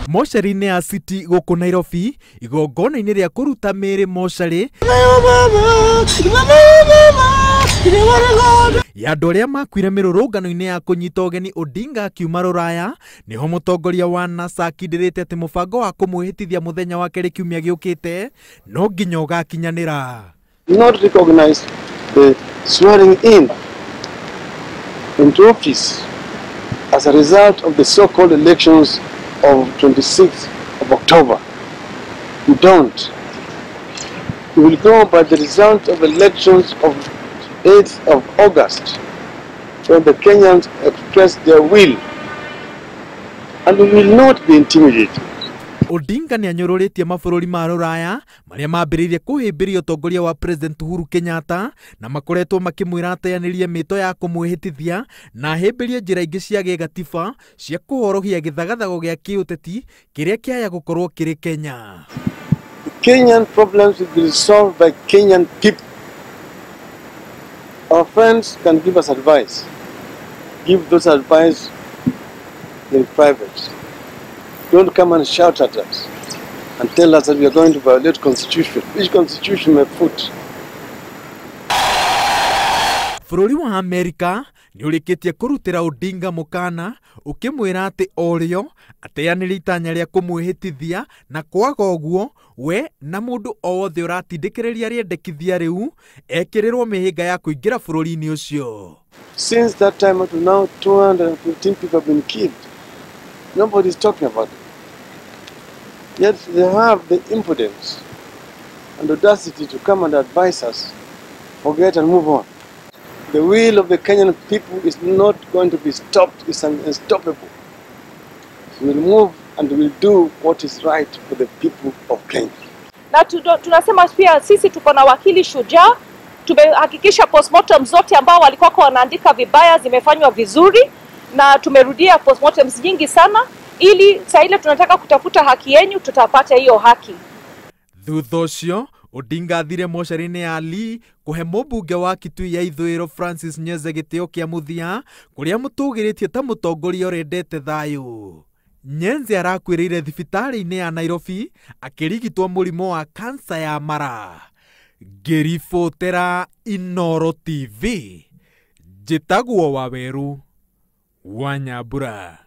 Moshari-inĩ ya City guku Nairobi, igongona-inĩ rĩa kũruta mĩĩrĩ moshari ya andũ arĩa makuire mĩrũrũngano-inĩ ya kũnyita ũgeni Odinga akiuma Rũraya, niho Mutongoria wa NASA akindĩrĩte atĩ mũbango wa kumuihitithia mũthenya wa kerĩ kiumia gĩũkĩte no nginya ũgakinyanĩra. Not recognize the swearing in into office as a result of the so-called elections of 26th of October. We don't. We will go by the result of elections of 8th of August, when the Kenyans expressed their will, and we will not be intimidated. Odinga nĩ anyururitie mabururi ma Rũraya marĩa mambĩrĩirie kũhĩmbĩria ũtongoria wa President Uhuru Kenyatta na makoretwo makĩmwĩra ateanirie mĩto ya kumuihitithia na ahĩmbĩrie njĩra ingĩ cia gĩgatiba cia kũhorohia gĩthagathago gĩa kĩũteti kĩrĩa kĩaya gũkorwo kĩrĩ Kenya. The Kenyan problems will be resolved by Kenyan people. Our friends can give us advice. Give those advice in private. Don't come and shout at us and tell us that we are going to violate constitution. Which constitution may put? Bururi wa Amerika nĩ ũrĩkĩtie kũrutĩra Odinga mũkana ũkĩmwĩra atĩ orĩo ateanirie itanya rĩa kumuihitithia na kwaga ũguo we na mũndũ o wothe ũratindĩkĩrĩria rĩendekithia rĩu ekĩrĩrwo mĩhĩnga ya kũingĩra bũrũri-inĩ ũcio. Since that time up to now, 215 people have been killed. Nobody is talking about it. Yet they have the impudence and audacity to come and advise us, forget and move on. The will of the Kenyan people is not going to be stopped, it's unstoppable. We will move and we will do what is right for the people of Kenya. Na tunasema pia sisi tuko na wakili shujaa, tumehakikisha postmortem zote ambao walikuwa wanaandika vibaya zimefanywa vizuri na tumerudia postmortems nyingi sana ili saa ile tunataka kutafuta haki yenu tutapata hiyo haki. Thutha ũcio Odinga athire moshari-inĩ ya Lee kũhe mũmbunge wa Kitui ya ithũĩro Francis Nyeze gĩtĩo kĩa mũthia kũrĩa mũtũgĩrĩtie ta mũtongoria ũrendete thayũ. Nyeze arakuĩrĩire thibitarĩ-inĩ ya Nairobi akĩrigitwo mũrimũ wa kansa ya mara. Ngĩribotera Inooro TV, njĩtagwo Waweru wa Nyambura.